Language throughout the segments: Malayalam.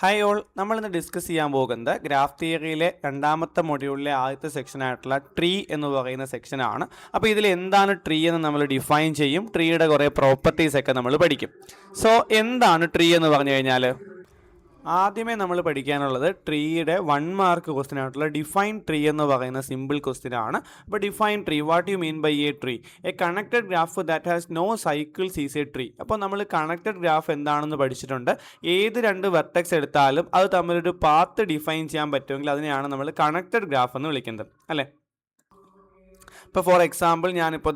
ഹായ് ഓൾ, നമ്മൾ ഇന്ന് ഡിസ്കസ് ചെയ്യാൻ പോകുന്നത് ഗ്രാഫ് തിയറിയിലെ രണ്ടാമത്തെ മൊഡ്യൂളിലെ ആദ്യത്തെ സെക്ഷനായിട്ടുള്ള ട്രീ എന്ന് പറയുന്ന സെക്ഷനാണ്. അപ്പോൾ ഇതിൽ എന്താണ് ട്രീ എന്ന് നമ്മൾ ഡിഫൈൻ ചെയ്യും. ട്രീയുടെ കുറേ പ്രോപ്പർട്ടീസ് ഒക്കെ നമ്മൾ പഠിക്കും. സോ എന്താണ് ട്രീ എന്ന് പറഞ്ഞു കഴിഞ്ഞാൽ ആദ്യമേ നമ്മൾ പഠിക്കാനുള്ളത് ട്രീയുടെ 1 മാർക്ക് ക്വസ്റ്റ്യൻ ആയിട്ടുള്ള ഡിഫൈൻ ട്രീ എന്ന് പറയുന്ന സിമ്പിൾ ക്വസ്റ്റ്യൻ ആണ്. അപ്പോൾ define tree, what you mean by a tree? A connected graph that has no cycles is a tree. അപ്പോൾ നമ്മൾ കണക്റ്റഡ് ഗ്രാഫ് എന്താണെന്ന് പഠിച്ചിട്ടുണ്ട്. ഏത് രണ്ട് വെർട്ടെക്സ് എടുത്താലും അത് തമ്മിലൊരു പാത്ത് ഡിഫൈൻ ചെയ്യാൻ പറ്റുമെങ്കിൽ അതിനെയാണ് നമ്മൾ കണക്റ്റഡ് ഗ്രാഫ് എന്ന് വിളിക്കുന്നത്, അല്ലേ? ഇപ്പോൾ ഫോർ എക്സാമ്പിൾ ഞാനിപ്പോൾ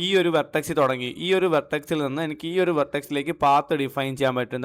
ഈ ഒരു വെർട്ടെക്സിൽ തുടങ്ങി. ഈ ഒരു വെർട്ടെക്സിൽ നിന്ന് എനിക്ക് ഈ ഒരു വെർട്ടെക്സിലേക്ക് പാത്ത് ഡിഫൈൻ ചെയ്യാൻ പറ്റും.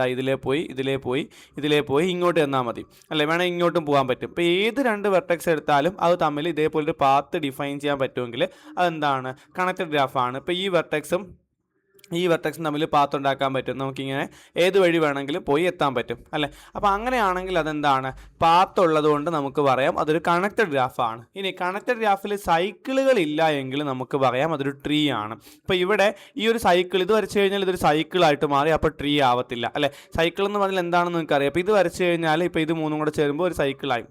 ഇതിലേ പോയി ഇങ്ങോട്ട് ചെന്നാൽ മതി, അല്ലേ? വേണമെങ്കിൽ ഇങ്ങോട്ടും പോകാൻ പറ്റും. ഇപ്പോൾ ഏത് രണ്ട് വെർട്ടെക്സ് എടുത്താലും അത് തമ്മിൽ ഇതേപോലൊരു പാത്ത് ഡിഫൈൻ ചെയ്യാൻ പറ്റുമെങ്കിൽ അതെന്താണ്? കണക്റ്റഡ് ഗ്രാഫാണ്. ഇപ്പോൾ ഈ വെർട്ടെക്സും തമ്മിൽ പാത്ത് ഉണ്ടാക്കാൻ പറ്റും. നമുക്കിങ്ങനെ ഏത് വഴി വേണമെങ്കിലും പോയി എത്താൻ പറ്റും, അല്ലേ? അപ്പോൾ അങ്ങനെയാണെങ്കിൽ അതെന്താണ്? പാത്ത് ഉള്ളതുകൊണ്ട് നമുക്ക് പറയാം അതൊരു കണക്റ്റഡ് ഗ്രാഫാണ്. ഇനി കണക്റ്റഡ് ഗ്രാഫിൽ സൈക്കിളുകൾ ഇല്ല എങ്കിൽ നമുക്ക് പറയാം അതൊരു ട്രീ ആണ്. ഇപ്പോൾ ഇവിടെ ഈ ഒരു സൈക്കിൾ ഇത് വരച്ചു കഴിഞ്ഞാൽ ഇതൊരു സൈക്കിളായിട്ട് മാറി, അപ്പോൾ ട്രീ ആവത്തില്ല, അല്ലേ? സൈക്കിൾ എന്ന് പറഞ്ഞാൽ എന്താണെന്ന് നിങ്ങൾക്കറിയാം. അപ്പോൾ ഇത് വരച്ചു കഴിഞ്ഞാൽ ഇപ്പോൾ ഇത് മൂന്നും കൂടെ ചേരുമ്പോൾ ഒരു സൈക്കിളായി.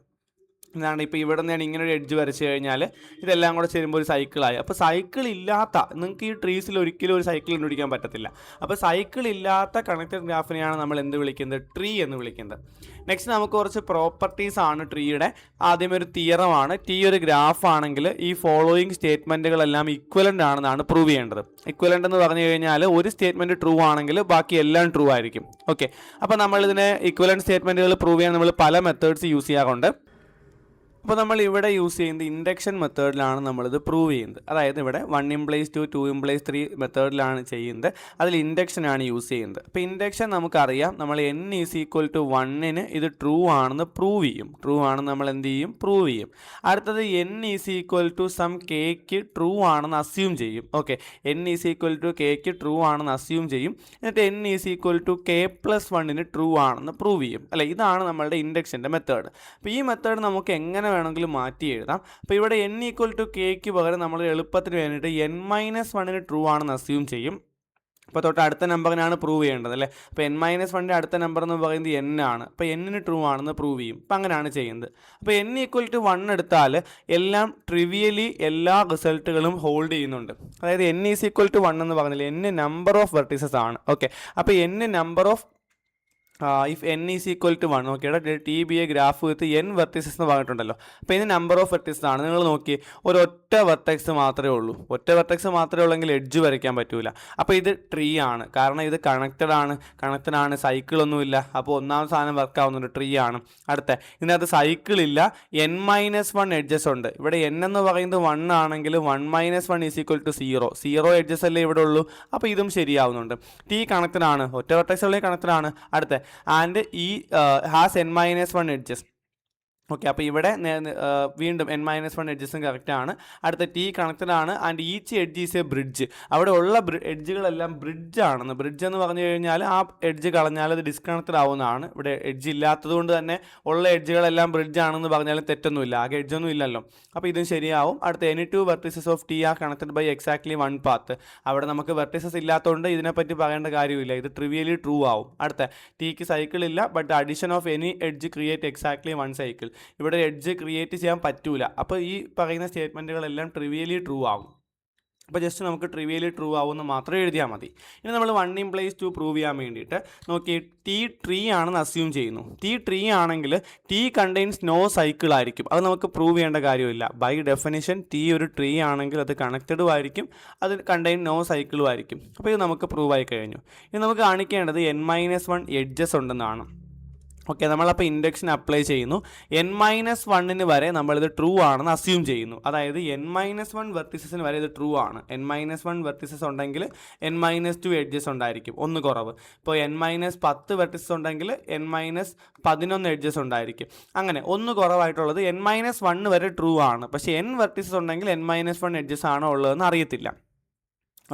എന്താണ് ഇപ്പോൾ ഇവിടെ നിന്ന് ഞാൻ ഇങ്ങനെ ഒരു എഡ്ജ് വരച്ച് കഴിഞ്ഞാൽ ഇതെല്ലാം കൂടെ ചേരുമ്പോൾ ഒരു സൈക്കിളായി. അപ്പോൾ സൈക്കിൾ ഇല്ലാത്ത, നിങ്ങൾക്ക് ഈ ട്രീസിൽ ഒരിക്കലും ഒരു സൈക്കിൾ കണ്ടുപിടിക്കാൻ പറ്റത്തില്ല. അപ്പോൾ സൈക്കിൾ ഇല്ലാത്ത കണക്റ്റഡ് ഗ്രാഫിനെയാണ് നമ്മൾ എന്ത് വിളിക്കുന്നത്? ട്രീ എന്ന് വിളിക്കുന്നത്. നെക്സ്റ്റ് നമുക്ക് കുറച്ച് പ്രോപ്പർട്ടീസ് ആണ് ട്രീയുടെ. ആദ്യം ഒരു തിയറമാണ്. ടി ഒരു ഗ്രാഫ് ആണെങ്കിൽ ഈ ഫോളോയിങ് സ്റ്റേറ്റ്മെൻറ്റുകളെല്ലാം ഇക്വലൻ്റ് ആണെന്നാണ് പ്രൂവ് ചെയ്യേണ്ടത്. ഇക്വലൻ്റ് എന്ന് പറഞ്ഞു കഴിഞ്ഞാൽ ഒരു സ്റ്റേറ്റ്മെൻറ്റ് ട്രൂ ആണെങ്കിൽ ബാക്കി എല്ലാം ട്രൂ ആയിരിക്കും. ഓക്കെ, അപ്പോൾ നമ്മളിതിനെ ഇക്വലൻ്റ് സ്റ്റേറ്റ്മെൻറ്റുകൾ പ്രൂവ് ചെയ്യാൻ നമ്മൾ പല മെത്തേഡ്സ് യൂസ് ചെയ്യാറുണ്ട്. അപ്പോൾ നമ്മൾ ഇവിടെ യൂസ് ചെയ്യുന്നത് ഇൻഡക്ഷൻ മെത്തേഡിലാണ് നമ്മളിത് പ്രൂവ് ചെയ്യുന്നത്. അതായത് ഇവിടെ 1 implies 2, 2 implies 3 മെത്തേഡിലാണ് ചെയ്യുന്നത്. അതിൽ ഇൻഡക്ഷനാണ് യൂസ് ചെയ്യുന്നത്. അപ്പോൾ ഇൻഡക്ഷൻ നമുക്കറിയാം, നമ്മൾ n ഈസ് ഈക്വൽ ടു 1ന് ഇത് ട്രൂ ആണെന്ന് പ്രൂവ് ചെയ്യും. ട്രൂ ആണെന്ന് നമ്മൾ എന്ത് ചെയ്യും? പ്രൂവ് ചെയ്യും. അടുത്തത് n is equal to some കെക്ക് ട്രൂ ആണെന്ന് അസ്യൂം ചെയ്യും. Okay, n is equal to കെക്ക് ട്രൂ ആണെന്ന് അസ്യൂം ചെയ്യും. എന്നിട്ട് n ഈസ് ഈക്വൽ ടു k+1ന് ട്രൂ ആണെന്ന് പ്രൂവ് ചെയ്യും, അല്ലേ? ഇതാണ് നമ്മളുടെ ഇൻഡക്ഷൻ്റെ മെത്തേഡ്. അപ്പോൾ ഈ മെത്തേഡ് നമുക്ക് എങ്ങനെ വേണമെങ്കിലും മാറ്റി എഴുതാം. അപ്പോൾ ഇവിടെ n ഈക്വൽ ടു കെക്ക് പകരം നമ്മൾ എളുപ്പത്തിന് വേണ്ടിയിട്ട് n-1ന് ട്രൂ ആണെന്ന് അസ്യൂം ചെയ്യും. അപ്പോൾ തൊട്ട് അടുത്ത നമ്പറിനാണ് പ്രൂവ് ചെയ്യേണ്ടത്, അല്ലേ? അപ്പോൾ n-1ൻ്റെ അടുത്ത നമ്പർ എന്ന് പറയുന്നത് n ആണ്. അപ്പോൾ n-ന് ട്രൂ ആണെന്ന് പ്രൂവ് ചെയ്യും. അപ്പോൾ അങ്ങനെയാണ് ചെയ്യുന്നത്. അപ്പോൾ n ഈക്വൽ ടു 1 എടുത്താൽ എല്ലാം ട്രിവിയലി എല്ലാ റിസൾട്ടുകളും ഹോൾഡ് ചെയ്യുന്നുണ്ട്. അതായത് n ഈസ് ഈക്വൽ ടു 1 എന്ന് പറഞ്ഞാൽ n നമ്പർ ഓഫ് വെർട്ടീസസ് ആണ്. ഓക്കെ, അപ്പോൾ n number of if n is equal to 1, okay, T be a graph with n vertices എന്ന് പറഞ്ഞിട്ടുണ്ടല്ലോ. അപ്പോൾ ഇതിന് നമ്പർ ഓഫ് വെർട്ടീസസ് ആണ്. നിങ്ങൾ നോക്കി, ഒരൊറ്റ വെർട്ടെക്സ് മാത്രമേ ഉള്ളൂ. ഒറ്റ വെർട്ടെക്സ് മാത്രമേ ഉള്ളെങ്കിൽ എഡ്ജ് വരയ്ക്കാൻ പറ്റൂല. അപ്പോൾ ഇത് ട്രീ ആണ്, കാരണം ഇത് കണക്റ്റഡ് ആണ്, സൈക്കിളൊന്നുമില്ല. അപ്പോൾ ഒന്നാമത്തെ സാധനം വർക്ക് ആവുന്നുണ്ട്, ട്രീ ആണ്. ഇതിനകത്ത് സൈക്കിളില്ല, n-1 എഡ്ജസ് ഉണ്ട്. ഇവിടെ n എന്ന് പറയുന്നത് 1 ആണെങ്കിൽ 1-1 ഈസ് ഈക്വൽ ടു 0 എഡ്ജസ് അല്ലേ ഇവിടെ ഉള്ളൂ. അപ്പോൾ ഇതും ശരിയാവുന്നുണ്ട്. ടി കണക്റ്റഡ് ആണ്, ഒറ്റ വെർട്ടെക്സ് ഉള്ളിൽ കണക്റ്റഡ് ആണ്. ആൻഡ് ഈ ഹാസ് n-1 എഡ്ജസ്. ഓക്കെ, അപ്പോൾ ഇവിടെ വീണ്ടും n-1 എഡ്ജസും കറക്റ്റ് ആണ്. അടുത്ത ടി കണക്റ്റഡ് ആണ്. And each edge is a bridge. അവിടെ ഉള്ള എഡ്ജുകളെല്ലാം ബ്രിഡ്ജ് ആണെന്ന്. ബ്രിഡ്ജ് എന്ന് പറഞ്ഞു കഴിഞ്ഞാൽ ആ എഡ്ജ് കളഞ്ഞാൽ അത് ഡിസ്കണക്റ്റഡ് ആവുന്നതാണ്. ഇവിടെ എഡ്ജ് ഇല്ലാത്തത് കൊണ്ട് തന്നെ ഉള്ള എഡ്ജുകളെല്ലാം ബ്രിഡ്ജ് ആണെന്ന് പറഞ്ഞാലും തെറ്റൊന്നുമില്ല, ആകെ എഡ്ജൊന്നും ഇല്ലല്ലോ. അപ്പോൾ ഇതും ശരിയാവും. അടുത്ത any 2 vertices of T are connected by exactly 1 path. അവിടെ നമുക്ക് വെർട്ടീസസ് ഇല്ലാത്തതുകൊണ്ട് ഇതിനെപ്പറ്റി പറയേണ്ട കാര്യമില്ല, ഇത് ട്രിവിയലി ട്രൂ ആവും. അടുത്ത ടിക്ക് സൈക്കിൾ ഇല്ല, but addition of any edge create exactly 1 cycle. ഇവിടെ എഡ്ജ് ക്രിയേറ്റ് ചെയ്യാൻ പറ്റൂല. അപ്പോൾ ഈ പറയുന്ന സ്റ്റേറ്റ്മെൻറ്റുകളെല്ലാം ട്രിവിയലി ട്രൂ ആവും. അപ്പോൾ ജസ്റ്റ് നമുക്ക് ട്രിവിയലി ട്രൂ ആവുമെന്ന് മാത്രം എഴുതിയാൽ മതി. ഇനി നമ്മൾ 1 implies 2 പ്രൂവ് ചെയ്യാൻ വേണ്ടിയിട്ട് നോക്കി, ടി ട്രീ ആണെന്ന് അസ്യൂം ചെയ്യുന്നു. ടി ട്രീ ആണെങ്കിൽ ടി കണ്ടെയ്ൻസ് നോ സൈക്കിൾ ആയിരിക്കും. അത് നമുക്ക് പ്രൂവ് ചെയ്യേണ്ട കാര്യമില്ല. ബൈ ഡെഫിനിഷൻ ടി ഒരു ട്രീ ആണെങ്കിൽ അത് കണക്റ്റഡും ആയിരിക്കും, അത് കണ്ടെയ്ൻ നോ സൈക്കിളും ആയിരിക്കും. അപ്പോൾ ഇത് നമുക്ക് പ്രൂവ് ആയി കഴിഞ്ഞു. ഇനി നമുക്ക് കാണിക്കേണ്ടത് n-1 എഡ്ജസ് ഉണ്ടെന്നാണ്. ഓക്കെ, നമ്മളപ്പോൾ ഇൻഡക്ഷൻ അപ്ലൈ ചെയ്യുന്നു. n-1ന് വരെ നമ്മളിത് ട്രൂ ആണെന്ന് അസ്യൂം ചെയ്യുന്നു. അതായത് n-1 വെർട്ടീസസിന് വരെ ഇത് ട്രൂ ആണ്. n-1 വെർട്ടീസസ് ഉണ്ടെങ്കിൽ n-2 എഡ്ജസ് ഉണ്ടായിരിക്കും, ഒന്ന് കുറവ്. ഇപ്പോൾ n-10 വെർട്ടീസസ് ഉണ്ടെങ്കിൽ n-11 എഡ്ജസ് ഉണ്ടായിരിക്കും. അങ്ങനെ ഒന്ന് കുറവായിട്ടുള്ളത് n-1 വരെ ട്രൂ ആണ്. പക്ഷേ n വെർട്ടീസസ് ഉണ്ടെങ്കിൽ n-1 എഡ്ജസ് ആണോ ഉള്ളതെന്ന് അറിയത്തില്ല.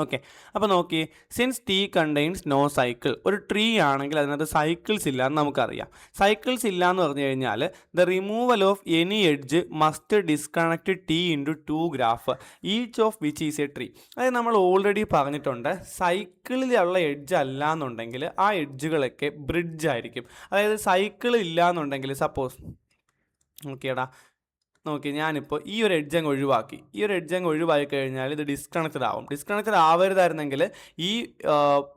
ഓക്കെ, അപ്പോൾ നോക്കി, since T contains no cycle, ഒരു ട്രീ ആണെങ്കിൽ അതിനകത്ത് സൈക്കിൾസ് ഇല്ല എന്ന് നമുക്കറിയാം. സൈക്കിൾസ് ഇല്ല എന്ന് പറഞ്ഞു കഴിഞ്ഞാൽ the removal of any edge must disconnect T into two graph each of which is a tree. അതായത് നമ്മൾ ഓൾറെഡി പറഞ്ഞിട്ടുണ്ട്, സൈക്കിളിലുള്ള എഡ്ജ് അല്ല എന്നുണ്ടെങ്കിൽ ആ എഡ്ജുകളൊക്കെ ബ്രിഡ്ജ് ആയിരിക്കും. അതായത് സൈക്കിൾ ഇല്ല എന്നുണ്ടെങ്കിൽ സപ്പോസ് നോക്കിയടാ, നോക്കി ഞാനിപ്പോൾ ഈ ഒരു എഡ്ജ് അങ്ങ് ഒഴിവാക്കി. ഈ ഒരു എഡ്ജ് അങ്ങ് ഒഴിവാക്കി കഴിഞ്ഞാൽ ഇത് ഡിസ്കണക്റ്റഡ് ആവും. ഡിസ്കണക്റ്റഡ് ആവരുതായിരുന്നെങ്കിൽ ഈ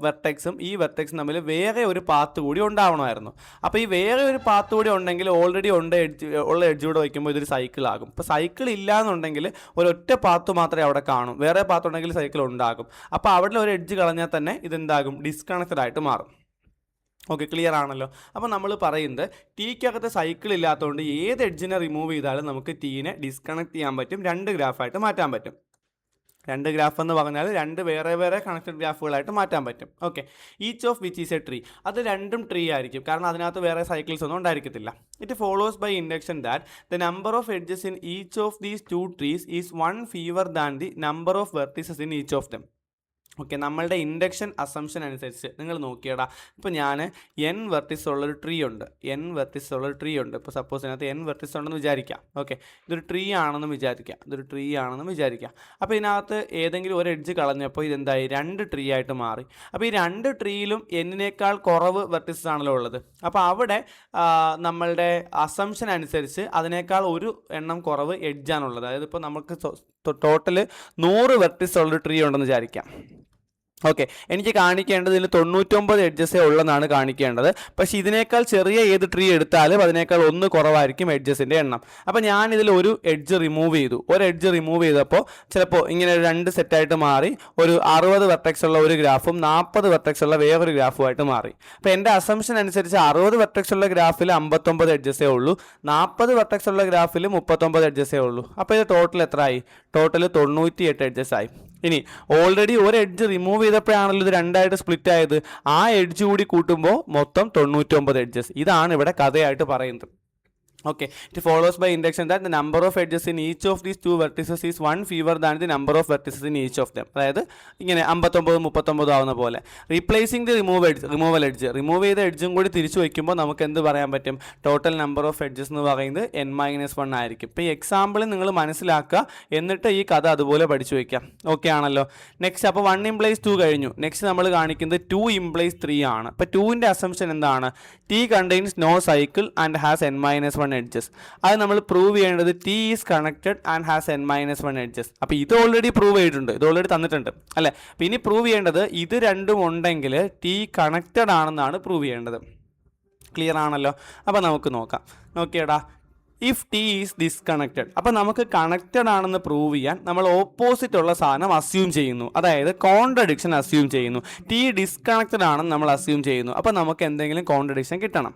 വെർട്ടെക്സും ഈ വെർട്ടെക്സും തമ്മിൽ വേറെ ഒരു പാത്ത് കൂടി ഉണ്ടാവണമായിരുന്നു. അപ്പോൾ ഈ വേറെ ഒരു പാത്ത് കൂടി ഉണ്ടെങ്കിൽ ഓൾറെഡി ഉള്ള എഡ്ജ് കൂടെ വയ്ക്കുമ്പോൾ ഇതൊരു സൈക്കിൾ ആകും. ഇപ്പോൾ സൈക്കിൾ ഇല്ല എന്നുണ്ടെങ്കിൽ ഒരൊറ്റ പാത്ത് മാത്രമേ അവിടെ കാണും, വേറെ പാത്ത് ഉണ്ടെങ്കിൽ സൈക്കിൾ ഉണ്ടാകും. അപ്പോൾ അവിടെ ഒരു എഡ്ജ് കളഞ്ഞാൽ തന്നെ ഇതെന്താകും, ഡിസ്കണക്റ്റഡ് ആയിട്ട് മാറും. ഓക്കെ, ക്ലിയർ ആണല്ലോ. അപ്പോൾ നമ്മൾ പറയുന്നത് ടീക്കകത്ത് സൈക്കിൾ ഇല്ലാത്തതുകൊണ്ട് ഏത് എഡ്ജിനെ റിമൂവ് ചെയ്താലും നമുക്ക് ടീനെ ഡിസ്കണക്ട് ചെയ്യാൻ പറ്റും, രണ്ട് ഗ്രാഫായിട്ട് മാറ്റാൻ പറ്റും. രണ്ട് ഗ്രാഫ് എന്ന് പറഞ്ഞാൽ രണ്ട് വേറെ വേറെ കണക്റ്റഡ് ഗ്രാഫുകളായിട്ട് മാറ്റാൻ പറ്റും. Okay, each of which is a tree, അത് രണ്ടും ട്രീ ആയിരിക്കും, കാരണം അതിനകത്ത് വേറെ സൈക്കിൾസ് ഒന്നും ഉണ്ടായിരിക്കത്തില്ല. It follows by induction that the number of edges in each of these two trees is one fewer than the number of vertices in each of them. Okay, നമ്മളുടെ ഇൻഡക്ഷൻ അസംഷൻ അനുസരിച്ച് നിങ്ങൾ നോക്കിയടാ, ഇപ്പോൾ ഞാൻ n വെർട്ടിസ് ഉള്ളൊരു ട്രീ ഉണ്ട്, ഇപ്പോൾ സപ്പോസ് ഇതിനകത്ത് n വെർട്ടിസ് ഉണ്ടെന്ന് വിചാരിക്കാം. ഓക്കെ, ഇതൊരു ട്രീ ആണെന്ന് വിചാരിക്കാം. അപ്പോൾ ഇതിനകത്ത് ഏതെങ്കിലും ഒരു എഡ്ജ് കളഞ്ഞപ്പോൾ ഇതെന്തായി, രണ്ട് ട്രീ ആയിട്ട് മാറി. അപ്പോൾ ഈ രണ്ട് ട്രീയിലും n-നേക്കാൾ കുറവ് വെർട്ടിസസ് ആണല്ലോ ഉള്ളത്. അപ്പോൾ അവിടെ നമ്മളുടെ അസംഷൻ അനുസരിച്ച് അതിനേക്കാൾ ഒരു എണ്ണം കുറവ് എഡ്ജാണുള്ളത്. അതായത് ഇപ്പോൾ നമുക്ക് ടോട്ടൽ 100 വെർട്ടിസ് ഉള്ളൊരു ട്രീ ഉണ്ടെന്ന് വിചാരിക്കാം. ഓക്കെ, എനിക്ക് കാണിക്കേണ്ടത് ഇതിൽ 99 എഡ്ജസേ ഉള്ളെന്നാണ് കാണിക്കേണ്ടത്. പക്ഷേ ഇതിനേക്കാൾ ചെറിയ ഏത് ട്രീ എടുത്താലും അതിനേക്കാൾ ഒന്ന് കുറവായിരിക്കും എഡ്ജസിൻ്റെ എണ്ണം. അപ്പോൾ ഞാനിതിൽ ഒരു എഡ്ജ് റിമൂവ് ചെയ്തപ്പോൾ ചിലപ്പോൾ ഇങ്ങനെ രണ്ട് സെറ്റായിട്ട് മാറി, ഒരു 60 വെർട്ടെക്സ് ഉള്ള ഒരു ഗ്രാഫും 40 വെർട്ടെക്സ് ഉള്ള വേറൊരു ഗ്രാഫുമായിട്ട് മാറി. അപ്പോൾ എൻ്റെ അസംഷൻ അനുസരിച്ച് 60 വെർട്ടെക്സ് ഉള്ള ഗ്രാഫിൽ 59 എഡ്ജസേ ഉള്ളൂ, 40 വെർട്ടെക്സ് ഉള്ള ഗ്രാഫിൽ 39 എഡ്ജസേ ഉള്ളൂ. അപ്പോൾ ഇത് ടോട്ടൽ എത്രയായി, ടോട്ടൽ 98 എഡ്ജസ് ആയി. ഇനി ഓൾറെഡി ഒരു എഡ്ജ് റിമൂവ് ചെയ്തപ്പോഴാണല്ലോ ഇത് രണ്ടായിട്ട് സ്പ്ലിറ്റ് ആയത്, ആ എഡ്ജ് കൂടി കൂട്ടുമ്പോൾ മൊത്തം 99 എഡ്ജസ്. ഇതാണ് ഇവിടെ കഥയായിട്ട് പറയുന്നത്. Okay, it follows by induction that the number of edges in each of these two vertices is one fewer than the number of vertices in each of them. അതായത് ഇങ്ങനെ 59 ആവുന്ന പോലെ. Replacing the removal edge, remove ചെയ്ത എഡ്ജും കൂടി തിരിച്ചു വയ്ക്കുമ്പോൾ നമുക്ക് എന്ത് പറയാൻ പറ്റും, ടോട്ടൽ നമ്പർ ഓഫ് എഡ്ജസ് എന്ന് പറയുന്നത് n-1 ആയിരിക്കും. ഇപ്പോൾ ഈ എക്സാമ്പിളിൽ നിങ്ങൾ മനസ്സിലാക്കുക, എന്നിട്ട് ഈ കഥ അതുപോലെ പഠിച്ചു വയ്ക്കാം. ഓക്കെ ആണല്ലോ. നെക്സ്റ്റ് അപ്പോൾ 1 implies 2 കഴിഞ്ഞു. നെക്സ്റ്റ് നമ്മൾ കാണിക്കുന്നത് 2 implies 3 ആണ്. അപ്പോൾ 2ൻ്റെ അസംഷൻ എന്താണ്, T contains no cycle and has n-1 edges. അത് നമ്മൾ പ്രൂവ് ചെയ്യേണ്ടത് T is connected and has n-1 edges. അപ്പോൾ ഇത് ഓൾറെഡി പ്രൂവ് ചെയ്തിട്ടുണ്ട്, ഇത് ഓൾറെഡി തന്നിട്ടുണ്ട് അല്ലേ. അപ്പോൾ ഇനി പ്രൂവ് ചെയ്യേണ്ടത് ഇത് രണ്ടും ഉണ്ടെങ്കിൽ T കണക്റ്റഡ് ആണെന്നാണ് പ്രൂവ് ചെയ്യേണ്ടത്. ക്ലിയർ ആണല്ലോ. അപ്പോൾ നമുക്ക് നോക്കാം. നോക്കിയടാ, ഇഫ് T ഈസ് ഡിസ്കണക്റ്റഡ്, അപ്പോൾ നമുക്ക് കണക്റ്റഡ് ആണെന്ന് പ്രൂവ് ചെയ്യാൻ നമ്മൾ ഓപ്പോസിറ്റ് ഉള്ള സാധനം അസ്യൂം ചെയ്യുന്നു, അതായത് കോൺട്രഡിക്ഷൻ അസ്യൂം ചെയ്യുന്നു. T ഡിസ്കണക്റ്റഡ് ആണെന്ന് നമ്മൾ അസ്യൂം ചെയ്യുന്നു. അപ്പോൾ നമുക്ക് എന്തെങ്കിലും കോൺട്രഡിക്ഷൻ കിട്ടണം.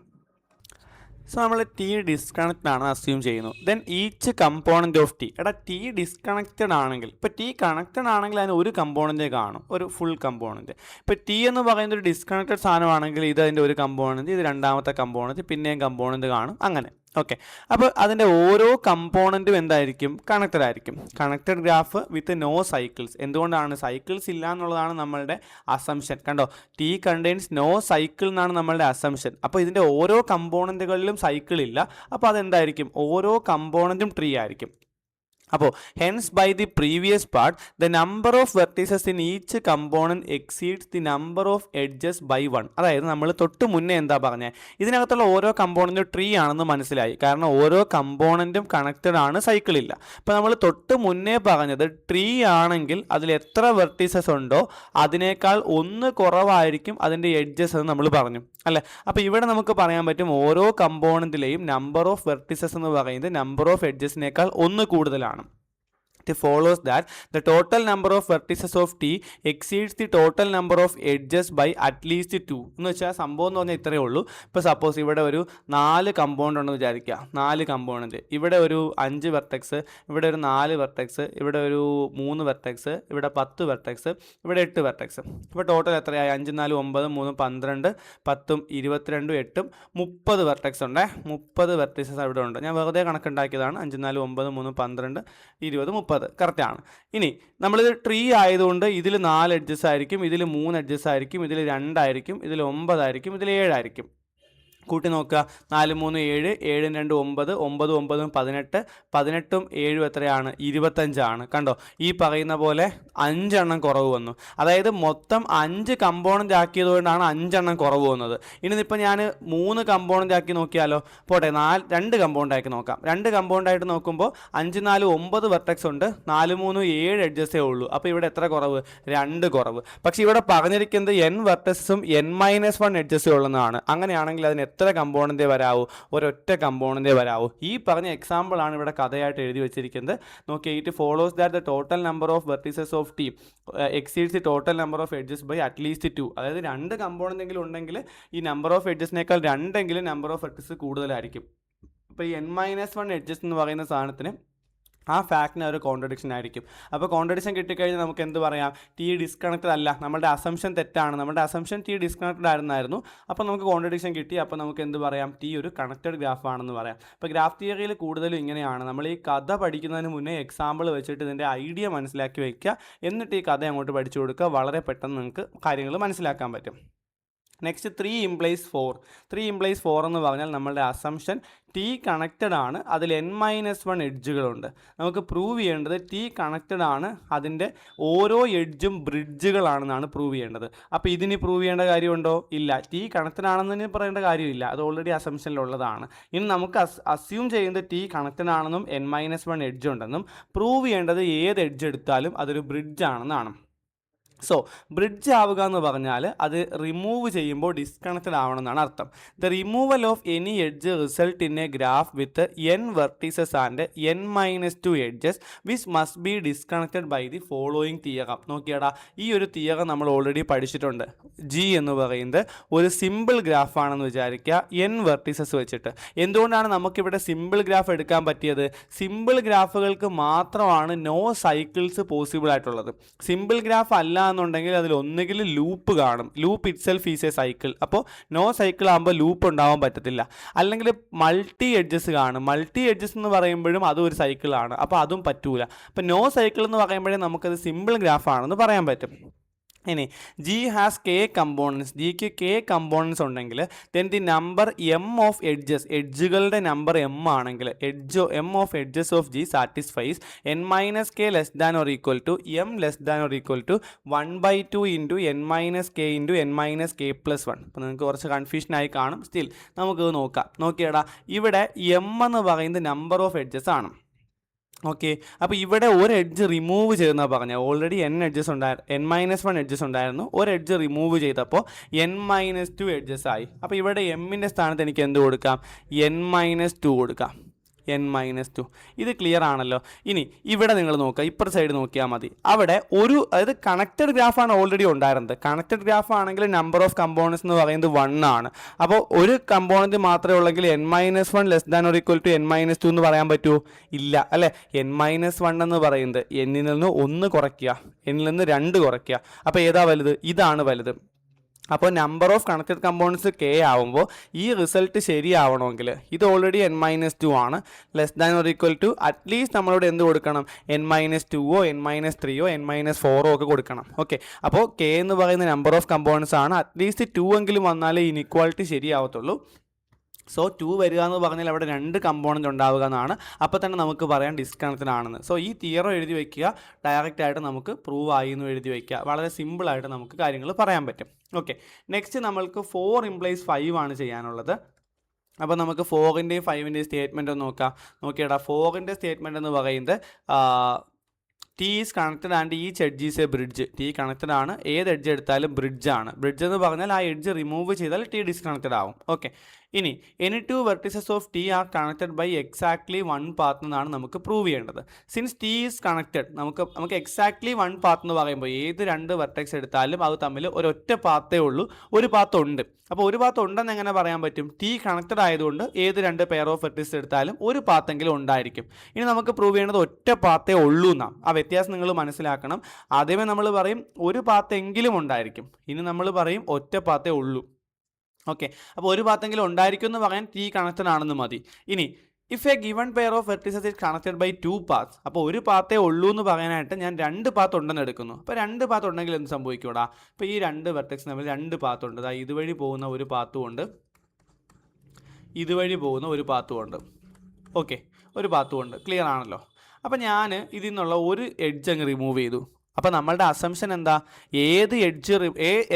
സോ നമ്മൾ T ഡിസ്കണക്റ്റഡ് ആണ് അസ്യൂം ചെയ്യുന്നു. Then each component of T, എടാ T ഡിസ്കണക്റ്റഡ് ആണെങ്കിൽ, ഇപ്പോൾ T കണക്റ്റഡ് ആണെങ്കിൽ അതിന് ഒരു കമ്പോണൻറ്റേ കാണും, ഒരു ഫുൾ കമ്പോണൻറ്റ്. ഇപ്പോൾ T എന്ന് പറയുന്നത് ഒരു ഡിസ്കണക്റ്റഡ് സാധനമാണെങ്കിൽ ഇത് അതിൻ്റെ ഒരു കമ്പോണൻറ്റ്, ഇത് രണ്ടാമത്തെ കമ്പോണൻറ്റ്, പിന്നെയും കമ്പോണൻറ്റ് കാണും, അങ്ങനെ. ഓക്കെ, അപ്പോൾ അതിൻ്റെ ഓരോ കമ്പോണൻറ്റും എന്തായിരിക്കും, കണക്റ്റഡ് ആയിരിക്കും. Connected graph with no cycles. എന്തുകൊണ്ടാണ്, സൈക്കിൾസ് ഇല്ല എന്നുള്ളതാണ് നമ്മളുടെ അസംഷൻ. കണ്ടോ, T കണ്ടെയ്ൻസ് നോ സൈക്കിൾ എന്നാണ് നമ്മളുടെ അസംഷൻ. അപ്പോൾ ഇതിൻ്റെ ഓരോ കമ്പോണൻറ്റുകളിലും സൈക്കിൾ ഇല്ല. അപ്പോൾ അതെന്തായിരിക്കും, ഓരോ കമ്പോണൻറ്റും ട്രീ ആയിരിക്കും. അപ്പോൾ hence by the previous part the number of vertices in each component exceeds the number of edges by 1. അതായത് നമ്മൾ തൊട്ട് മുന്നേ എന്താ പറഞ്ഞത്, ഇതിനകത്തുള്ള ഓരോ കമ്പോണൻറ്റും ട്രീ ആണെന്ന് മനസ്സിലായി, കാരണം ഓരോ കമ്പോണൻറ്റും കണക്റ്റഡ് ആണ്, സൈക്കിളില്ല. അപ്പോൾ നമ്മൾ തൊട്ട് മുന്നേ പറഞ്ഞത് ട്രീ ആണെങ്കിൽ അതിൽ എത്ര വെർട്ടീസസ് ഉണ്ടോ അതിനേക്കാൾ ഒന്ന് കുറവായിരിക്കും അതിൻ്റെ എഡ്ജസ് എന്ന് നമ്മൾ പറഞ്ഞു അല്ലേ. അപ്പോൾ ഇവിടെ നമുക്ക് പറയാൻ പറ്റും ഓരോ കമ്പോണൻറ്റിലെയും നമ്പർ ഓഫ് വെർട്ടീസസ് എന്ന് പറയുന്നത് നമ്പർ ഓഫ് എഡ്ജസിനേക്കാൾ ഒന്ന് കൂടുതലാണ്. It follows that the total number of vertices of T exceeds the total number of edges by at least 2. എന്ന് വെച്ചാൽ സംഭവം എന്ന് പറഞ്ഞാൽ ഇത്രയേ ഉള്ളൂ. ഇപ്പോൾ സപ്പോസ് ഇവിടെ ഒരു 4 കമ്പോണൻ്റ് ഉണ്ടെന്ന് വിചാരിക്കുക, 4 കമ്പോണൻ്റ്, ഇവിടെ ഒരു 5 വെർട്ടെക്സ്, ഇവിടെ ഒരു 4 വെർട്ടെക്സ്, ഇവിടെ ഒരു 3 വെർട്ടെക്സ്, ഇവിടെ 10 വെർട്ടെക്സ്, ഇവിടെ 8 വെർട്ടെക്സ്. ഇപ്പോൾ ടോട്ടൽ എത്രയായി, 5 4 9 3 12 10 22 8 30 വെർട്ടെക്സ് ഉണ്ട്. 30 വെർട്ടീസസ് ഇവിടെ ഉണ്ട്. ഞാൻ വെറുതെ കണക്കുണ്ടാക്കിയതാണ്. 5 4 9 3 12 20 30. 30 കറക്റ്റാണ്. ഇനി നമ്മളിത് ട്രീ ആയതുകൊണ്ട് ഇതിൽ 4 എഡ്ജസ് ആയിരിക്കും, ഇതിൽ 3 എഡ്ജസ് ആയിരിക്കും, ഇതിൽ 2 ആയിരിക്കും, ഇതിൽ 9 ആയിരിക്കും, ഇതിൽ 7 ആയിരിക്കും. കൂട്ടി നോക്കുക. 4 3 7, 7 2 9, 9 9 18, 18ഉം 7ഉം എത്രയാണ്? 25 കണ്ടോ? ഈ പറയുന്ന പോലെ 5 എണ്ണം കുറവ് വന്നു. അതായത് മൊത്തം 5 കമ്പോണൻ്റ് ആക്കിയതുകൊണ്ടാണ് 5 എണ്ണം കുറവ് വന്നത്. ഇനി ഇപ്പോൾ ഞാൻ 3 കമ്പോണൻ്റ് ആക്കി നോക്കിയാലോ? പോട്ടെ, 2 കമ്പോണൻ്റ് ആക്കി നോക്കാം. 2 കമ്പോണൻ്റ് ആയിട്ട് നോക്കുമ്പോൾ 5 4 9 വെർട്ടെക്സ് ഉണ്ട്, 4 3 7 എഡ്ജസേ ഉള്ളൂ. അപ്പോൾ ഇവിടെ എത്ര കുറവ്? 2 കുറവ്. പക്ഷേ ഇവിടെ പറഞ്ഞിരിക്കുന്നത് n വെർട്ടക്സും n-1 എഡ്ജസേ ഉള്ളതാണ്. അങ്ങനെയാണെങ്കിൽ അതിന് എത്ര കമ്പോണൻ്റേ വരാവൂ? ഒരൊറ്റ കമ്പോണൻ്റേ വരാവൂ. ഈ പറഞ്ഞ എക്സാമ്പിളാണ് ഇവിടെ കഥയായിട്ട് എഴുതി വെച്ചിരിക്കുന്നത്. നോക്കിയാൽ it follows that the total number of vertices of T exceeds the total number of edges by at least 2. അതായത് 2 കമ്പോണൻ്റെങ്കിലും ഉണ്ടെങ്കിൽ ഈ നമ്പർ ഓഫ് എഡ്ജസിനേക്കാൾ 2 നമ്പർ ഓഫ് വെർട്ടീസസ് കൂടുതലായിരിക്കും. അപ്പോൾ ഈ n-1 എഡ്ജസ് എന്ന് പറയുന്ന സാധനത്തിന് ആ ഫാക്റ്റിന് ഒരു കോൺട്രഡിക്ഷൻ ആയിരിക്കും. അപ്പോൾ കോൺട്രഡിക്ഷൻ കിട്ടിക്കഴിഞ്ഞാൽ നമുക്ക് എന്ത് പറയാം? ടി ഡിസ്കണക്റ്റഡ് അല്ല, നമ്മുടെ അസംഷൻ തെറ്റാണ്. നമ്മുടെ അസംഷൻ ടി ഡിസ്കണക്റ്റഡ് ആയിരുന്നായിരുന്നു. അപ്പോൾ നമുക്ക് കോൺട്രഡിക്ഷൻ കിട്ടി. അപ്പോൾ നമുക്ക് എന്ത് പറയാം? ടി ഒരു കണക്റ്റഡ് ഗ്രാഫ് ആണെന്ന് പറയാം. അപ്പോൾ ഗ്രാഫ് തിയറിയിൽ കൂടുതലും ഇങ്ങനെയാണ്. നമ്മൾ ഈ കഥ പഠിക്കുന്നതിന് മുന്നേ എക്സാമ്പിൾ വെച്ചിട്ട് ഇതിൻ്റെ ഐഡിയ മനസ്സിലാക്കി വയ്ക്കുക. എന്നിട്ട് ഈ കഥ അങ്ങോട്ട് പഠിച്ചു കൊടുക്കുക. വളരെ പെട്ടെന്ന് നിങ്ങൾക്ക് കാര്യങ്ങൾ മനസ്സിലാക്കാൻ പറ്റും. Next 3 implies 4. 3 implies 4 എന്ന് പറഞ്ഞാൽ നമ്മളുടെ അസംഷൻ ടി കണക്റ്റഡ് ആണ്, അതിൽ n-1 എഡ്ജുകളുണ്ട്. നമുക്ക് പ്രൂവ് ചെയ്യേണ്ടത് ടി കണക്റ്റഡ് ആണ്, അതിൻ്റെ ഓരോ എഡ്ജും ബ്രിഡ്ജുകളാണെന്നാണ് പ്രൂവ് ചെയ്യേണ്ടത്. അപ്പോൾ ഇതിന് പ്രൂവ് ചെയ്യേണ്ട കാര്യമുണ്ടോ? ഇല്ല. ടി കണക്റ്റഡ് ആണെന്ന് പറയേണ്ട കാര്യമില്ല, അത് ഓൾറെഡി അസംഷനിലുള്ളതാണ്. ഇനി നമുക്ക് അസ്യൂം ചെയ്യുന്നത് ടി കണക്റ്റഡ് ആണെന്നും n-1 എഡ്ജ് ഉണ്ടെന്നും പ്രൂവ് ചെയ്യേണ്ടത് ഏത് എഡ്ജ് എടുത്താലും അതൊരു ബ്രിഡ്ജ് ആണെന്നാണ്. സോ ബ്രിഡ്ജ് ആവുക എന്ന് പറഞ്ഞാൽ അത് റിമൂവ് ചെയ്യുമ്പോൾ ഡിസ്കണക്റ്റഡ് ആവണമെന്നാണ് അർത്ഥം. The removal of any edge result in a graph with n vertices and n-2 edges which must be disconnected by the following theorem. നോക്കിയാടാ, ഈ ഒരു തിയറം നമ്മൾ ഓൾറെഡി പഠിച്ചിട്ടുണ്ട്. ജി എന്ന് പറയുന്നത് ഒരു സിമ്പിൾ ഗ്രാഫ് ആണെന്ന് വിചാരിക്കുക, n വെർട്ടീസസ് വെച്ചിട്ട്. എന്തുകൊണ്ടാണ് നമുക്കിവിടെ സിമ്പിൾ ഗ്രാഫ് എടുക്കാൻ പറ്റിയത്? സിമ്പിൾ ഗ്രാഫുകൾക്ക് മാത്രമാണ് നോ സൈക്കിൾസ് പോസിബിൾ ആയിട്ടുള്ളത്. സിമ്പിൾ ഗ്രാഫ് അല്ല എന്നുണ്ടെങ്കിൽ അതിൽ ഒന്നുകിൽ ലൂപ്പ് കാണും. Loop it self is A cycle. അപ്പോൾ നോ സൈക്കിൾ ആകുമ്പോൾ ലൂപ്പ് ഉണ്ടാവാൻ പറ്റത്തില്ല. അല്ലെങ്കിൽ മൾട്ടി എഡ്ജസ് കാണും. മൾട്ടി എഡ്ജസ് എന്ന് പറയുമ്പോഴും അതും ഒരു സൈക്കിളാണ്. അപ്പോൾ അതും പറ്റൂല. അപ്പോൾ നോ സൈക്കിൾ എന്ന് പറയുമ്പോഴേ നമുക്കത് സിമ്പിൾ ഗ്രാഫ് ആണെന്ന് പറയാൻ പറ്റും. ഇനി ജി ഹാസ് കെ കമ്പോണൻസ്. ജിക്ക് കെ കമ്പോണൻസ് ഉണ്ടെങ്കിൽ then the number M of edges, എഡ്ജുകളുടെ നമ്പർ എം ആണെങ്കിൽ M of edges of G satisfies n-k less than or equal to M less than or equal to 1/2 into n-k into n-k+1. അപ്പോൾ നിങ്ങൾക്ക് കുറച്ച് കൺഫ്യൂഷനായി കാണും. സ്റ്റിൽ നമുക്കിത് നോക്കാം. നോക്കിയടാ, ഇവിടെ എം എന്ന് പറയുന്നത് നമ്പർ ഓഫ് എഡ്ജസ് ആണ്. ഓക്കെ, അപ്പോൾ ഇവിടെ ഒരു എഡ്ജ് റിമൂവ് ചെയ്തെന്നാണ് പറഞ്ഞത്. ഓൾറെഡി n-1 എഡ്ജസ് ഉണ്ടായിരുന്നു. ഒരു എഡ്ജ് റിമൂവ് ചെയ്തപ്പോൾ n-2 എഡ്ജസ് ആയി. അപ്പോൾ ഇവിടെ എമ്മിൻ്റെ സ്ഥാനത്ത് എനിക്ക് എന്ത് കൊടുക്കാം? n-2 കൊടുക്കാം. n-2. ഇത് ക്ലിയർ ആണല്ലോ. ഇനി ഇവിടെ നിങ്ങൾ നോക്കുക, ഇപ്പുറത്തെ സൈഡ് നോക്കിയാൽ മതി. അവിടെ അതായത് കണക്റ്റഡ് ഗ്രാഫാണ് ഓൾറെഡി ഉണ്ടായിരുന്നത്. കണക്റ്റഡ് ഗ്രാഫ് ആണെങ്കിൽ നമ്പർ ഓഫ് കമ്പോണൻസ് എന്ന് പറയുന്നത് 1 ആണ്. അപ്പോൾ ഒരു കമ്പോണൻറ്റ് മാത്രമേ ഉള്ളെങ്കിൽ n-1 less than or equal to n-2 എന്ന് പറയാൻ പറ്റുമോ? ഇല്ല അല്ലേ. n-1 എന്ന് പറയുന്നത് എന്നിൽ നിന്ന് 1 കുറയ്ക്കുക, എന്നിൽ നിന്ന് 2 കുറയ്ക്കുക. അപ്പോൾ ഏതാ വലുത്? ഇതാണ് വലുത്. അപ്പോൾ number of connected components k ആവുമ്പോൾ ഈ റിസൾട്ട് ശരിയാവണമെങ്കിൽ ഇത് ഓൾറെഡി n-2 ആണ്. Less than or equal to at least നമ്മളോട് എന്ത് കൊടുക്കണം? n-2ഓ n-3ഓ n-4ഓ ഒക്കെ കൊടുക്കണം. ഓക്കെ, അപ്പോൾ കെ എന്ന് പറയുന്ന നമ്പർ ഓഫ് കമ്പോണൻസ് ആണ്. അറ്റ്ലീസ്റ്റ് 2 എങ്കിലും വന്നാലേ ഇനിക്വാളിറ്റി ശരിയാവത്തുള്ളൂ. സോ 2 വരിക എന്ന് പറഞ്ഞാൽ അവിടെ 2 കമ്പോണൻറ്റ് ഉണ്ടാവുക എന്നാണ്. അപ്പോൾ തന്നെ നമുക്ക് പറയാം ഡിസ്കണക്റ്റഡ് ആണെന്ന്. സോ ഈ തിയറം എഴുതി വയ്ക്കുക, ഡയറക്റ്റ് ആയിട്ട് നമുക്ക് പ്രൂവ് ആയി എന്ന് എഴുതി വയ്ക്കുക. വളരെ സിമ്പിളായിട്ട് നമുക്ക് കാര്യങ്ങൾ പറയാൻ പറ്റും. ഓക്കെ, നെക്സ്റ്റ് നമ്മൾക്ക് 4 implies 5 ആണ് ചെയ്യാനുള്ളത്. അപ്പോൾ നമുക്ക് 4ൻ്റെയും 5ൻ്റെയും സ്റ്റേറ്റ്മെൻറ്റ് ഒന്ന് നോക്കിയടാ. 4ൻ്റെ സ്റ്റേറ്റ്മെൻറ്റ് എന്ന് പറയുന്നത് T is connected and each edge is a bridge. T connected ആണ്, ഏത് എഡ്ജ് എടുത്താലും ബ്രിഡ്ജാണ്. ബ്രിഡ്ജ് എന്ന് പറഞ്ഞാൽ ആ എഡ്ജ് റിമൂവ് ചെയ്താൽ ടി ഡിസ്കണക്റ്റഡ് ആവും. ഓക്കെ, ഇനി any 2 vertices of T are connected by exactly 1 path എന്നാണ് നമുക്ക് പ്രൂവ് ചെയ്യേണ്ടത്. സിൻസ് ടി ഈസ് കണക്റ്റഡ്, നമുക്ക് എക്സാക്ട്ലി 1 പാത്ത് എന്ന് പറയുമ്പോൾ ഏത് 2 വെർട്ടെക്സ് എടുത്താലും അത് തമ്മിൽ ഒരൊറ്റ പാത്തേ ഉള്ളൂ. ഒരു പാത്ത് ഉണ്ട്. അപ്പോൾ ഒരു പാത്ത് ഉണ്ടെന്ന് എങ്ങനെ പറയാൻ പറ്റും? ടി കണക്റ്റഡ് ആയതുകൊണ്ട് ഏത് 2 പെയർ ഓഫ് വെർട്ടിക്സ് എടുത്താലും ഒരു പാത്തെങ്കിലും ഉണ്ടായിരിക്കും. ഇനി നമുക്ക് പ്രൂവ് ചെയ്യേണ്ടത് ഒറ്റ പാത്തേ ഉള്ളൂ എന്നാണ്. ആ വ്യത്യാസം നിങ്ങൾ മനസ്സിലാക്കണം. ആദ്യമേ നമ്മൾ പറയും ഒരു പാത്തെങ്കിലും ഉണ്ടായിരിക്കും, ഇനി നമ്മൾ പറയും ഒറ്റ പാത്തേ ഉള്ളൂ. ഓക്കെ, അപ്പോൾ ഒരു പാത്തെങ്കിലും ഉണ്ടായിരിക്കും എന്ന് പറയാൻ ടി കണക്റ്റഡ് ആണെന്ന് മതി. ഇനി if a given pair of vertices is connected by 2 paths, അപ്പോൾ ഒരു പാത്തേ ഉള്ളൂ എന്ന് പറയാനായിട്ട് ഞാൻ 2 പാത്ത് ഉണ്ടെന്ന് എടുക്കുന്നു. അപ്പോൾ 2 പാത്ത് ഉണ്ടെങ്കിൽ എന്ത് സംഭവിക്കൂടാ? അപ്പോൾ ഈ 2 വെർട്ടെക്സ് തമ്മിൽ 2 പാത്ത് ഉണ്ട്. അതായത് ഇതുവഴി പോകുന്ന ഒരു പാത്തും ഉണ്ട്, ഇതുവഴി പോകുന്ന ഒരു പാത്തും ഉണ്ട്. ഓക്കെ, ഒരു പാത്തും ഉണ്ട്. ക്ലിയർ ആണല്ലോ? അപ്പോൾ ഞാൻ ഇതിൽ നിന്നുള്ള ഒരു എഡ്ജ് അങ്ങ് റിമൂവ് ചെയ്തു. അപ്പോൾ നമ്മളുടെ അസംഷൻ എന്താ? ഏത് എഡ്ജ്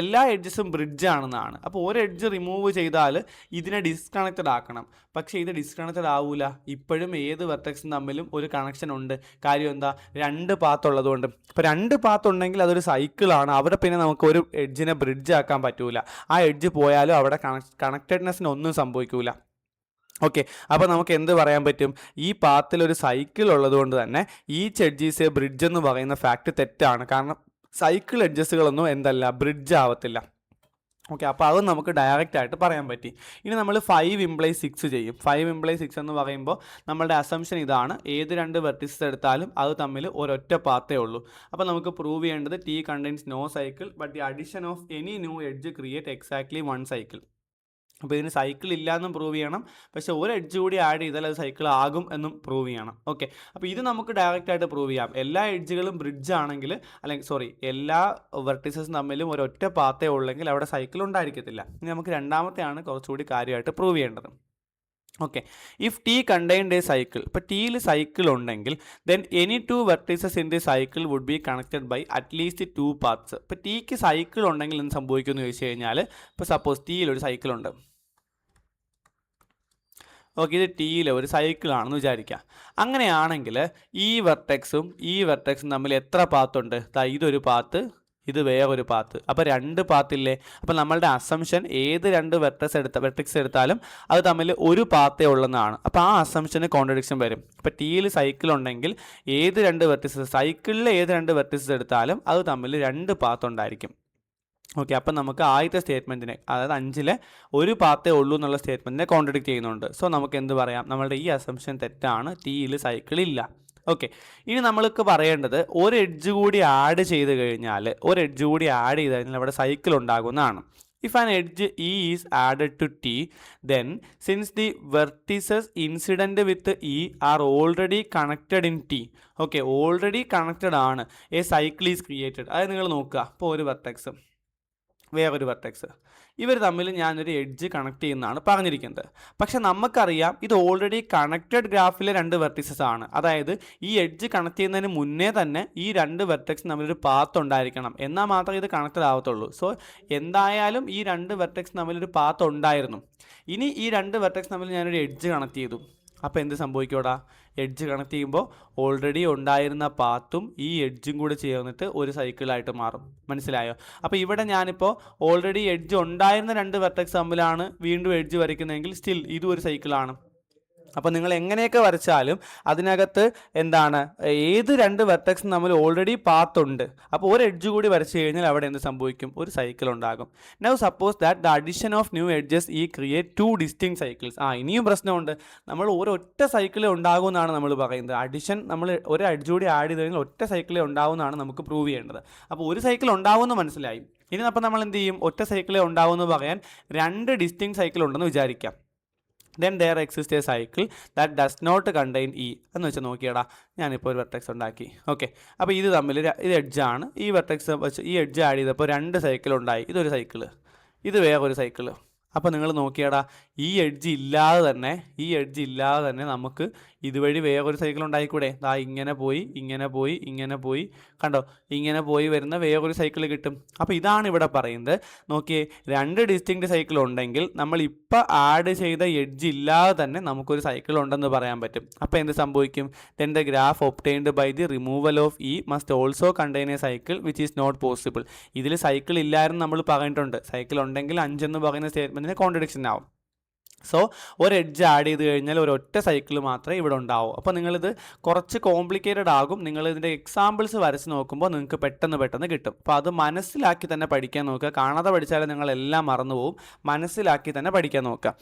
എല്ലാ എഡ്ജസും ബ്രിഡ്ജ് ആണെന്നാണ്. അപ്പോൾ ഒരു എഡ്ജ് റിമൂവ് ചെയ്താൽ ഇതിനെ ഡിസ്കണക്റ്റഡ് ആക്കണം. പക്ഷേ ഇത് ഡിസ്കണക്റ്റഡ് ആവില്ല. ഇപ്പോഴും ഏത് വെർട്ടെക്സും തമ്മിലും ഒരു കണക്ഷൻ ഉണ്ട്. കാര്യം എന്താ? 2 പാത്ത് ഉള്ളതുകൊണ്ട്. ഇപ്പോൾ 2 പാത്ത് ഉണ്ടെങ്കിൽ അതൊരു സൈക്കിളാണ്. അവിടെ പിന്നെ നമുക്ക് ഒരു എഡ്ജിനെ ബ്രിഡ്ജ് ആക്കാൻ പറ്റൂല. ആ എഡ്ജ് പോയാലും അവിടെ കണക്റ്റഡ്നെസ്സിന് ഒന്നും സംഭവിക്കൂല. ഓക്കെ, അപ്പോൾ നമുക്ക് എന്ത് പറയാൻ പറ്റും? ഈ പാത്തിലൊരു സൈക്കിൾ ഉള്ളതുകൊണ്ട് തന്നെ each edge is a bridge എന്ന് പറയുന്ന ഫാക്റ്റ് തെറ്റാണ്. കാരണം സൈക്കിൾ എഡ്ജസുകളൊന്നും എന്തല്ല, ബ്രിഡ്ജ് ആവത്തില്ല. ഓക്കെ, അപ്പോൾ അത് നമുക്ക് ഡയറക്റ്റ് ആയിട്ട് പറയാൻ പറ്റി. ഇനി നമ്മൾ 5 × 6 ചെയ്യും. 5 × 6 എന്ന് പറയുമ്പോൾ നമ്മളുടെ അസംഷൻ ഇതാണ്: ഏത് 2 വെർട്ടിസസ് എടുത്താലും അത് തമ്മിൽ ഒരൊറ്റ പാത്തേ ഉള്ളൂ. അപ്പോൾ നമുക്ക് പ്രൂവ് ചെയ്യേണ്ടത് T contains no cycle but the addition of any new edge create exactly 1 cycle. അപ്പോൾ ഇതിന് സൈക്കിൾ ഇല്ല എന്നും പ്രൂവ് ചെയ്യണം. പക്ഷേ ഒരു എഡ്ജ് കൂടി ആഡ് ചെയ്താൽ അത് സൈക്കിൾ ആകും എന്നും പ്രൂവ് ചെയ്യണം. ഓക്കെ, അപ്പോൾ ഇത് നമുക്ക് ഡയറക്റ്റ് ആയിട്ട് പ്രൂവ് ചെയ്യാം. എല്ലാ എഡ്ജുകളും ബ്രിഡ്ജ് ആണെങ്കിൽ, അല്ലെങ്കിൽ എല്ലാ വെർട്ടിസസും തമ്മിലും ഒരൊറ്റ പാത്തേ ഉള്ളെങ്കിൽ അവിടെ സൈക്കിൾ ഉണ്ടായിരിക്കത്തില്ല. ഇനി നമുക്ക് രണ്ടാമത്തെയാണ് കുറച്ചുകൂടി കാര്യമായിട്ട് പ്രൂവ് ചെയ്യേണ്ടത്. Okay, if T contained a cycle, ഇപ്പോൾ Tയിൽ സൈക്കിൾ ഉണ്ടെങ്കിൽ then any 2 vertices in the cycle would be connected by at least 2 paths. ഇപ്പോൾ Tക്ക് സൈക്കിൾ ഉണ്ടെങ്കിൽ എന്ത് സംഭവിക്കുമെന്ന് ചോദിച്ചു കഴിഞ്ഞാൽ, ഇപ്പോൾ സപ്പോസ് Tയിൽ ഒരു സൈക്കിൾ ഉണ്ട്. ഓക്കെ, ഇത് Tയിലെ ഒരു സൈക്കിളാണെന്ന് വിചാരിക്കുക. അങ്ങനെയാണെങ്കിൽ ഈ വെർട്ടെക്സും തമ്മിൽ എത്ര പാത്തുണ്ട്? ഇതൊരു പാത്ത്, ഇത് വേറൊരു പാത്ത്. അപ്പോൾ 2 പാത്തില്ലേ? അപ്പോൾ നമ്മളുടെ അസംഷൻ ഏത് 2 വെർട്ടെക്സ് എടുത്താലും അത് തമ്മിൽ ഒരു പാത്തേ ഉള്ളതാണ്. അപ്പോൾ ആ അസംഷന് കോൺട്രഡിക്ഷൻ വരും. ഇപ്പോൾ Tയിൽ സൈക്കിൾ ഉണ്ടെങ്കിൽ ഏത് 2 വെർട്ടിസസ്, സൈക്കിളിലെ ഏത് 2 വെർട്ടിസസ് എടുത്താലും അത് തമ്മിൽ 2 പാത്ത് ഉണ്ടായിരിക്കും. ഓക്കെ, അപ്പം നമുക്ക് ആദ്യത്തെ സ്റ്റേറ്റ്മെൻറ്റിനെ, അതായത് 5-ലെ ഒരു പാത്തേ ഉള്ളൂ എന്നുള്ള സ്റ്റേറ്റ്മെൻറ്റിനെ കോൺട്രഡിക്റ്റ് ചെയ്യുന്നുണ്ട്. സോ നമുക്ക് എന്ത് പറയാം? നമ്മളുടെ ഈ അസംഷൻ തെറ്റാണ്, Tയിൽ സൈക്കിൾ ഇല്ല. ഓക്കെ, ഇനി നമ്മൾക്ക് പറയേണ്ടത് ഒരു എഡ്ജ് കൂടി ആഡ് ചെയ്ത് കഴിഞ്ഞാൽ അവിടെ സൈക്കിൾ ഉണ്ടാകുന്നതാണ്. If an edge E is added to T, then since the vertices incident with E are already connected in T, okay, already connected ആണ്, എ സൈക്കിൾ ഈസ് ക്രിയേറ്റഡ്. അത് നിങ്ങൾ നോക്കുക. ഇപ്പോൾ ഒരു വെർട്ടെക്സ്, വേറൊരു വെർട്ടെക്സ്, ഇവർ തമ്മിൽ ഞാനൊരു എഡ്ജ് കണക്ട് ചെയ്യുന്നതാണ് പറഞ്ഞിരിക്കുന്നത്. പക്ഷെ നമുക്കറിയാം ഇത് ഓൾറെഡി കണക്റ്റഡ് ഗ്രാഫിലെ 2 വെർട്ടിസസ് ആണ്. അതായത് ഈ എഡ്ജ് കണക്ട് ചെയ്യുന്നതിന് മുന്നേ തന്നെ ഈ 2 വെർട്ടെക്സ് തമ്മിലൊരു പാത്ത് ഉണ്ടായിരിക്കണം, എന്നാൽ മാത്രമേ ഇത് കണക്റ്റഡ് ആവത്തുള്ളൂ. സോ എന്തായാലും ഈ 2 വെർട്ടെക്സ് തമ്മിലൊരു പാത്ത് ഉണ്ടായിരുന്നു. ഇനി ഈ 2 വെർട്ടെക്സ് തമ്മിൽ ഞാനൊരു എഡ്ജ് കണക്ട് ചെയ്തു. അപ്പോൾ എന്ത് സംഭവിക്കൂടാ? എഡ്ജ് കണക്ട് ചെയ്യുമ്പോൾ ഓൾറെഡി ഉണ്ടായിരുന്ന പാത്തും ഈ എഡ്ജും കൂടെ ചേർന്നിട്ട് ഒരു സൈക്കിളായിട്ട് മാറും. മനസ്സിലായോ? അപ്പോൾ ഇവിടെ ഞാനിപ്പോൾ ഓൾറെഡി എഡ്ജ് ഉണ്ടായിരുന്ന 2 വെർട്ടെക്സ് തമ്മിലാണ് വീണ്ടും എഡ്ജ് വരയ്ക്കുന്നതെങ്കിൽ സ്റ്റിൽ ഇതും ഒരു സൈക്കിളാണ്. അപ്പോൾ നിങ്ങൾ എങ്ങനെയൊക്കെ വരച്ചാലും അതിനകത്ത് എന്താണ്, ഏത് 2 വെർട്ടെക്സും തമ്മിൽ ഓൾറെഡി പാത്ത് ഉണ്ട്. അപ്പോൾ ഒരു എഡ്ജ് കൂടി വരച്ചു കഴിഞ്ഞാൽ അവിടെ എന്ത് സംഭവിക്കും? ഒരു സൈക്കിൾ ഉണ്ടാകും. Now suppose that the addition of new edges ഈ ക്രിയേറ്റ് 2 ഡിസ്റ്റിങ് സൈക്കിൾസ്. ഇനിയും പ്രശ്നമുണ്ട്. നമ്മൾ ഒരൊറ്റ സൈക്കിളേ ഉണ്ടാകുമെന്നാണ് നമ്മൾ പറയുന്നത്. അഡിഷൻ നമ്മൾ ഒരു എഡ്ജ് കൂടി ആഡ് ചെയ്ത് കഴിഞ്ഞാൽ ഒറ്റ സൈക്കിളേ ഉണ്ടാവുമെന്നാണ് നമുക്ക് പ്രൂവ് ചെയ്യേണ്ടത്. അപ്പോൾ ഒരു സൈക്കിൾ ഉണ്ടാവുമെന്ന് മനസ്സിലായി. ഇനി അപ്പോൾ നമ്മൾ എന്ത് ചെയ്യും? ഒറ്റ സൈക്കിളേ ഉണ്ടാവുമെന്ന് പറയാൻ 2 ഡിസ്റ്റിങ് സൈക്കിൾ ഉണ്ടെന്ന് വിചാരിക്കാം. then there exists a cycle that does not contain E എന്ന് വെച്ചാൽ നോക്കിയടാ, ഞാനിപ്പോൾ ഒരു വെർട്ടെക്സ് ഉണ്ടാക്കി. ഓക്കെ, അപ്പോൾ ഇത് തമ്മിൽ ഇത് എഡ്ജാണ്. ഈ വെർട്ടെക്സ് വെച്ച് ഈ എഡ്ജ് ആഡ് ചെയ്തപ്പോൾ 2 സൈക്കിൾ ഉണ്ടായി. ഇതൊരു സൈക്കിള്, ഇത് വേറൊരു സൈക്കിള്. അപ്പോൾ നിങ്ങൾ നോക്കിയടാ, ഈ എഡ്ജ് ഇല്ലാതെ തന്നെ നമുക്ക് ഇതുവഴി വേറൊരു സൈക്കിൾ ഉണ്ടായിക്കൂടെ? ഇങ്ങനെ പോയി കണ്ടോ, ഇങ്ങനെ പോയി വരുന്ന വേറൊരു സൈക്കിൾ കിട്ടും. അപ്പോൾ ഇതാണ് ഇവിടെ പറയുന്നത്. നോക്കിയേ, 2 ഡിസ്റ്റിങ്ക്റ്റ് സൈക്കിൾ ഉണ്ടെങ്കിൽ നമ്മൾ ഇപ്പോൾ ആഡ് ചെയ്ത എഡ്ജ് ഇല്ലാതെ തന്നെ നമുക്കൊരു സൈക്കിൾ ഉണ്ടെന്ന് പറയാൻ പറ്റും. അപ്പോൾ എന്ത് സംഭവിക്കും? then the graph obtained by the removal of E must also contain a cycle which is not possible. ഇതിൽ സൈക്കിൾ ഇല്ലായിരുന്നു നമ്മൾ പറഞ്ഞിട്ടുണ്ട്. സൈക്കിൾ ഉണ്ടെങ്കിൽ 5 എന്ന് പറയുന്ന സ്റ്റേറ്റ്മെൻറ്റിന് കോൺട്രഡിക്ഷൻ ആവും. സോ ഒരു എഡ്ജ് ആഡ് ചെയ്ത് കഴിഞ്ഞാൽ ഒരൊറ്റ സൈക്കിൾ മാത്രമേ ഇവിടെ ഉണ്ടാവൂ. അപ്പോൾ നിങ്ങളിത് കുറച്ച് കോംപ്ലിക്കേറ്റഡ് ആകും. നിങ്ങളിതിൻ്റെ എക്സാമ്പിൾസ് വരച്ച് നോക്കുമ്പോൾ നിങ്ങൾക്ക് പെട്ടെന്ന് കിട്ടും. അപ്പോൾ അത് മനസ്സിലാക്കി തന്നെ പഠിക്കാൻ നോക്കുക. കാണാതെ പഠിച്ചാൽ നിങ്ങളെല്ലാം മറന്നു പോകും. മനസ്സിലാക്കി തന്നെ പഠിക്കാൻ നോക്കുക.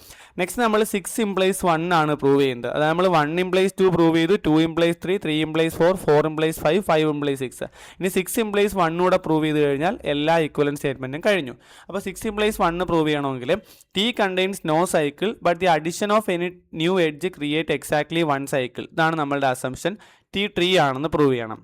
നെക്സ്റ്റ് നമ്മൾ 6 implies 1 ആണ് പ്രൂവ് ചെയ്യുന്നത്. അതായത് നമ്മൾ 1 implies 2 പ്രൂവ് ചെയ്തു, 2 implies 3, 3 implies 4, 4 implies 5, 5 implies 6. ഇനി 6 implies 1 കൂടെ പ്രൂവ് ചെയ്ത് കഴിഞ്ഞാൽ എല്ലാ ഈക്വലൻറ്റ് സ്റ്റേറ്റ്മെൻറ്റും കഴിഞ്ഞു. അപ്പോൾ 6 implies 1 പ്രൂവ് ചെയ്യണമെങ്കിൽ T contains no cycle cycle but the addition of any new edge create exactly 1 cycle. ഇതാണ് നമ്മളുടെ അസംഷൻ. ടി ട്രീ ആണെന്ന് പ്രൂവ് ചെയ്യണം.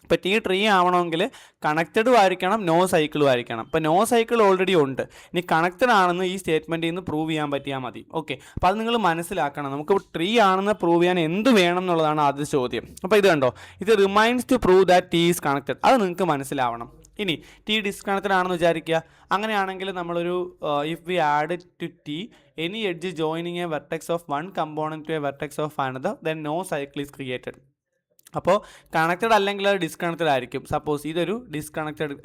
ഇപ്പോൾ ടി ട്രീ ആവണമെങ്കിൽ കണക്റ്റഡും ആയിരിക്കണം, നോ സൈക്കിളും ആയിരിക്കണം. ഇപ്പോൾ നോ സൈക്കിൾ ഓൾറെഡി ഉണ്ട്, ഇനി കണക്റ്റഡ് ആണെന്ന് ഈ സ്റ്റേറ്റ്മെൻറ്റിൽ നിന്ന് പ്രൂവ് ചെയ്യാൻ പറ്റിയാൽ മതി. ഓക്കെ, അപ്പോൾ അത് നിങ്ങൾ മനസ്സിലാക്കണം. നമുക്ക് ട്രീ ആണെന്ന് പ്രൂവ് ചെയ്യാൻ എന്ത് വേണം എന്നുള്ളതാണ് ആദ്യ ചോദ്യം. അപ്പോൾ ഇത് കണ്ടോ, ഇത് remains to prove that T is connected. അത് നിങ്ങൾക്ക് മനസ്സിലാവണം. ഇനി ടി ഡിസ്കണക്റ്റഡ് ആണെന്ന് വിചാരിക്കുക. അങ്ങനെയാണെങ്കിൽ നമ്മളൊരു if we add to T any edge joining a vertex of one component to a vertex of another then no cycle is created. അപ്പോൾ കണക്റ്റഡ് അല്ലെങ്കിൽ അത് ഡിസ്കണക്റ്റഡ് ആയിരിക്കും. സപ്പോസ് ഇതൊരു ഡിസ്കണക്റ്റഡ്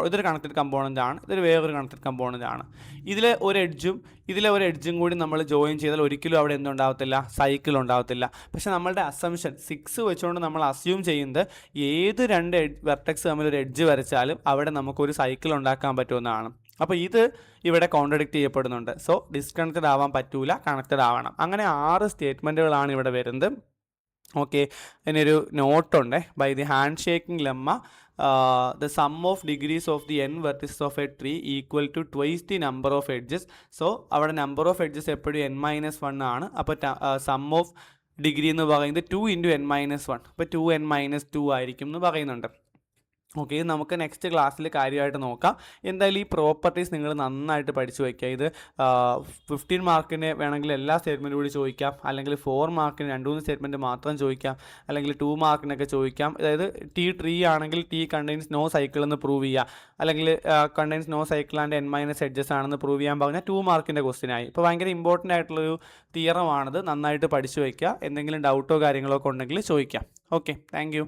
ഇതൊരു കണക്റ്റഡ് കമ്പോണൻ്റ് ആണ്, ഇതൊരു വേറൊരു കണക്റ്റഡ് കമ്പോണൻ്റ് ആണ്. ഇതിലെ ഒരു എഡ്ജും കൂടി നമ്മൾ ജോയിൻ ചെയ്താൽ ഒരിക്കലും അവിടെ എന്തുണ്ടാവത്തില്ല, സൈക്കിൾ ഉണ്ടാവത്തില്ല. പക്ഷേ നമ്മളുടെ അസംഷൻ 6 വെച്ചുകൊണ്ട് നമ്മൾ അസ്യൂം ചെയ്യുന്നത് ഏത് രണ്ട് വെർട്ടെക്സ് തമ്മിൽ ഒരു എഡ്ജ് വരച്ചാലും അവിടെ നമുക്കൊരു സൈക്കിൾ ഉണ്ടാക്കാൻ പറ്റുമെന്നാണ്. അപ്പോൾ ഇത് ഇവിടെ കോൺട്രഡിക്റ്റ് ചെയ്യപ്പെടുന്നുണ്ട്. സോ ഡിസ്കണക്റ്റഡ് ആവാൻ പറ്റൂല, കണക്റ്റഡ് ആവണം. അങ്ങനെ 6 സ്റ്റേറ്റ്മെൻറ്റുകളാണ് ഇവിടെ വരുന്നത്. ഓക്കെ, ഇതിനൊരു നോട്ടുണ്ട്. By the handshaking lemma the sum of degrees of the n vertices of a tree equal to twice the number of edges. So അവിടെ നമ്പർ ഓഫ് എഡ്ജസ് എപ്പോഴും n-1 ആണ്. അപ്പോൾ സം ഓഫ് ഡിഗ്രി എന്ന് പറയുന്നത് 2 × n-1. അപ്പോൾ 2n-2 ആയിരിക്കും എന്ന് പറയുന്നുണ്ട്. ഓക്കെ, നമുക്ക് നെക്സ്റ്റ് ക്ലാസ്സിൽ കാര്യമായിട്ട് നോക്കാം. എന്തായാലും ഈ പ്രോപ്പർട്ടീസ് നിങ്ങൾ നന്നായിട്ട് പഠിച്ചു വയ്ക്കുക. ഇത് 15 മാർക്കിന് വേണമെങ്കിൽ എല്ലാ സ്റ്റേറ്റ്മെൻറ്റും കൂടി ചോദിക്കാം, അല്ലെങ്കിൽ 4 മാർക്കിന് 2-3 സ്റ്റേറ്റ്മെൻറ്റ് മാത്രം ചോദിക്കാം, അല്ലെങ്കിൽ 2 മാർക്കിനൊക്കെ ചോദിക്കാം. അതായത് ടി ട്രീ ആണെങ്കിൽ ടി കണ്ടെയ്ൻസ് നോ സൈക്കിൾ എന്ന് പ്രൂവ് ചെയ്യുക, അല്ലെങ്കിൽ contains no cycle and n- edges ആണെന്ന് പ്രൂവ് ചെയ്യാൻ പറഞ്ഞാൽ 2 മാർക്കിൻ്റെ ക്വസ്റ്റ്യൻ ആയി. ഇപ്പോൾ ഭയങ്കര ഇമ്പോർട്ടൻ്റ് ആയിട്ടുള്ളൊരു തിയറമാണിത്. നന്നായിട്ട് പഠിച്ചു വയ്ക്കുക. എന്തെങ്കിലും ഡൗട്ടോ കാര്യങ്ങളോ ഒക്കെ ഉണ്ടെങ്കിൽ ചോദിക്കാം. Okay, thank you.